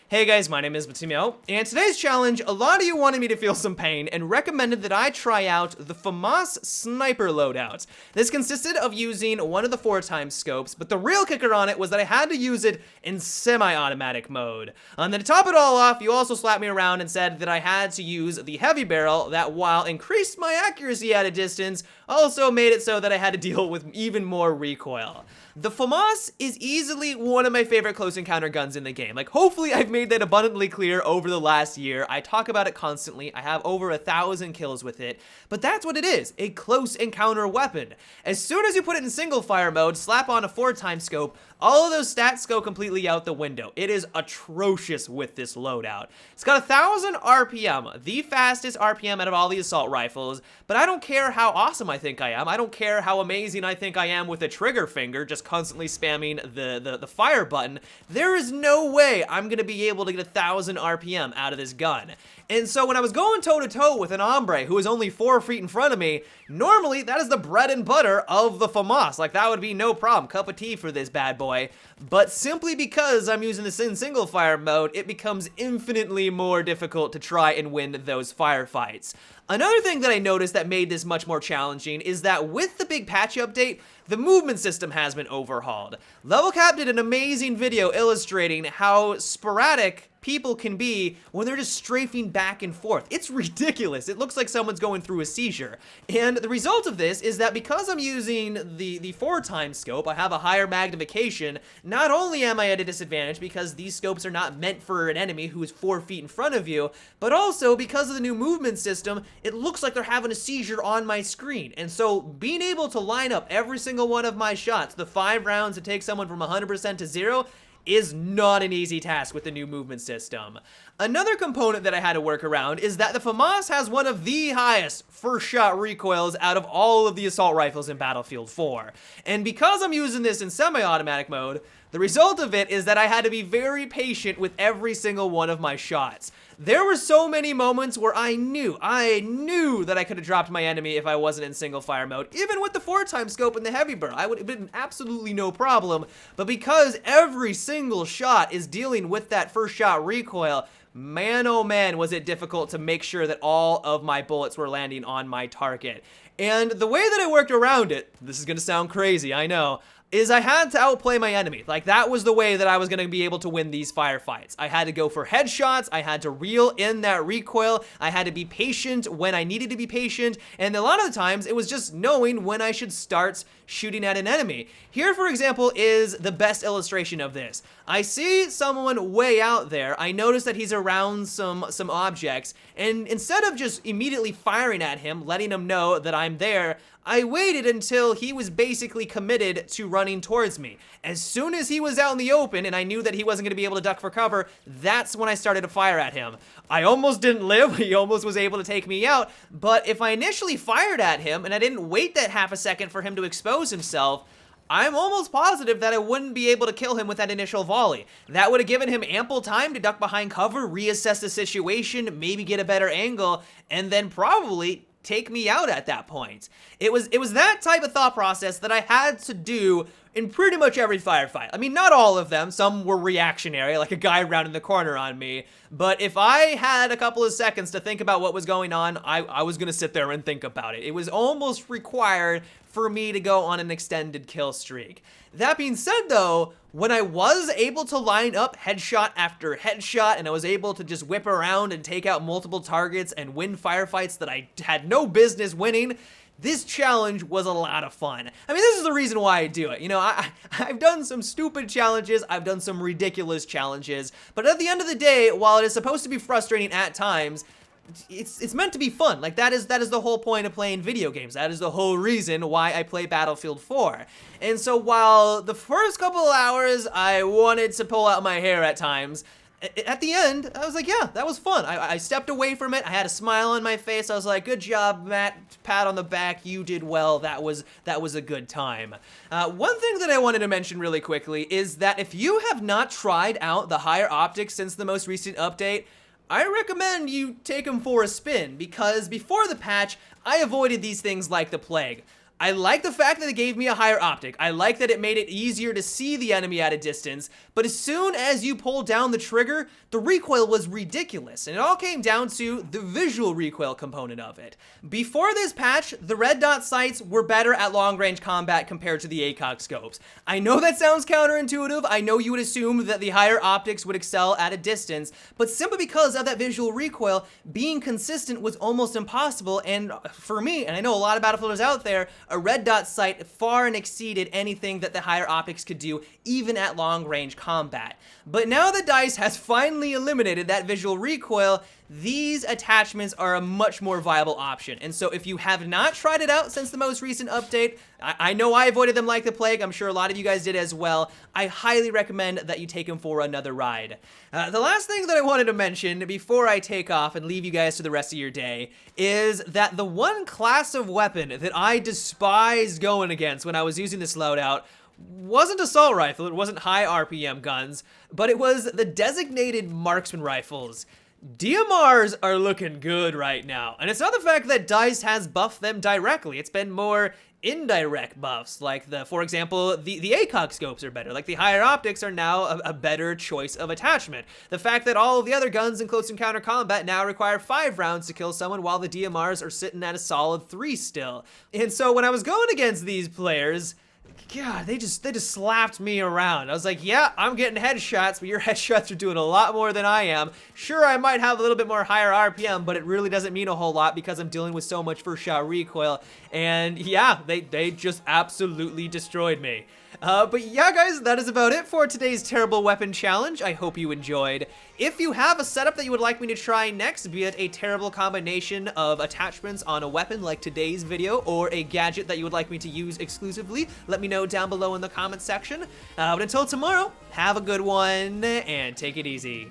Hey guys, my name is Matteo, and today's challenge, a lot of you wanted me to feel some pain and recommended that I try out the Famas Sniper loadout. This consisted of using one of the 4x scopes, but the real kicker on it was that I had to use it in semi-automatic mode. And then to top it all off, you also slapped me around and said that I had to use the heavy barrel that, while increased my accuracy at a distance, also made it so that I had to deal with even more recoil. The Famas is easily one of my favorite close encounter guns in the game. Like, hopefully I've made that abundantly clear over the last year. I talk about it constantly. I have over 1,000 kills with it, but that's what it is, a close encounter weapon. As soon as you put it in single fire mode, slap on a 4x scope, all of those stats go completely out the window. It is atrocious with this loadout. It's got 1,000 RPM, the fastest RPM out of all the assault rifles, but I don't care how awesome I think I am. I don't care how amazing I think I am with a trigger finger, just constantly spamming the fire button. There is no way I'm gonna be able to get 1,000 RPM out of this gun. And so when I was going toe-to-toe with an hombre who was only 4 feet in front of me, normally that is the bread and butter of the Famas. Like, that would be no problem, cup of tea for this bad boy. But simply because I'm using this in single fire mode, it becomes infinitely more difficult to try and win those firefights. Another thing that I noticed that made this much more challenging is that with the big patch update, the movement system has been overhauled. Level Cap did an amazing video illustrating how sporadic people can be when they're just strafing back and forth. It's ridiculous. It looks like someone's going through a seizure. And the result of this is that because I'm using the 4x scope, I have a higher magnification. Not only am I at a disadvantage because these scopes are not meant for an enemy who is 4 feet in front of you, but also because of the new movement system, it looks like they're having a seizure on my screen. And so being able to line up every single one of my shots, the 5 rounds to take someone from 100% to 0, is not an easy task with the new movement system. Another component that I had to work around is that the Famas has one of the highest first shot recoils out of all of the assault rifles in Battlefield 4. And because I'm using this in semi-automatic mode, the result of it is that I had to be very patient with every single one of my shots. There were so many moments where I knew that I could have dropped my enemy if I wasn't in single fire mode. Even with the 4x scope and the heavy barrel, I would have been absolutely no problem. But because every single shot is dealing with that first shot recoil, man oh man was it difficult to make sure that all of my bullets were landing on my target. And the way that I worked around it, this is gonna sound crazy, I know, is I had to outplay my enemy. Like, that was the way that I was going to be able to win these firefights. I had to go for headshots, I had to reel in that recoil, I had to be patient when I needed to be patient, and a lot of the times it was just knowing when I should start shooting at an enemy. Here, for example, is the best illustration of this. I see someone way out there, I notice that he's around some objects, and instead of just immediately firing at him, letting him know that I'm there, I waited until he was basically committed to running towards me. As soon as he was out in the open and I knew that he wasn't going to be able to duck for cover, that's when I started to fire at him. I almost didn't live, he almost was able to take me out, but if I initially fired at him and I didn't wait that half a second for him to expose himself, I'm almost positive that I wouldn't be able to kill him with that initial volley. That would have given him ample time to duck behind cover, reassess the situation, maybe get a better angle, and then probably take me out at that point. It was that type of thought process that I had to do in pretty much every firefight. I mean, not all of them. Some were reactionary, like a guy rounding the corner on me. But if I had a couple of seconds to think about what was going on, I was gonna sit there and think about it. It was almost required for me to go on an extended kill streak. That being said though, when I was able to line up headshot after headshot and I was able to just whip around and take out multiple targets and win firefights that I had no business winning, this challenge was a lot of fun. I mean, this is the reason why I do it. You know, I've done some stupid challenges, I've done some ridiculous challenges, but at the end of the day, while it is supposed to be frustrating at times, it's meant to be fun. Like, that is the whole point of playing video games. That is the whole reason why I play Battlefield 4. And so while the first couple of hours I wanted to pull out my hair at times, at the end, I was like, yeah, that was fun. I stepped away from it. I had a smile on my face. I was like, good job, Matt. Pat on the back. You did well. That was a good time. One thing that I wanted to mention really quickly is that if you have not tried out the higher optics since the most recent update, I recommend you take them for a spin, because before the patch, I avoided these things like the plague. I like the fact that it gave me a higher optic. I like that it made it easier to see the enemy at a distance, but as soon as you pull down the trigger, the recoil was ridiculous, and it all came down to the visual recoil component of it. Before this patch, the red dot sights were better at long-range combat compared to the ACOG scopes. I know that sounds counterintuitive. I know you would assume that the higher optics would excel at a distance, but simply because of that visual recoil, being consistent was almost impossible, and for me, and I know a lot of battlefielders out there, a red dot sight far and exceeded anything that the higher optics could do, even at long-range combat. But now that DICE has finally eliminated that visual recoil, these attachments are a much more viable option. And so if you have not tried it out since the most recent update, I know I avoided them like the plague. I'm sure a lot of you guys did as well. I highly recommend that you take them for another ride. The last thing that I wanted to mention before I take off and leave you guys to the rest of your day is that the one class of weapon that I despised going against when I was using this loadout wasn't assault rifle, it wasn't high RPM guns, but it was the designated marksman rifles. DMRs are looking good right now, and it's not the fact that DICE has buffed them directly, it's been more indirect buffs, like for example, the ACOG scopes are better, like the higher optics are now a better choice of attachment. The fact that all of the other guns in close encounter combat now require 5 rounds to kill someone while the DMRs are sitting at a solid 3 still. And so when I was going against these players, God, they just slapped me around. I was like, yeah, I'm getting headshots, but your headshots are doing a lot more than I am. Sure, I might have a little bit more higher RPM, but it really doesn't mean a whole lot because I'm dealing with so much first shot recoil. And yeah, they just absolutely destroyed me. But yeah, guys, that is about it for today's terrible weapon challenge. I hope you enjoyed. If you have a setup that you would like me to try next, be it a terrible combination of attachments on a weapon like today's video, or a gadget that you would like me to use exclusively, let me know down below in the comments section. But until tomorrow, have a good one, and take it easy.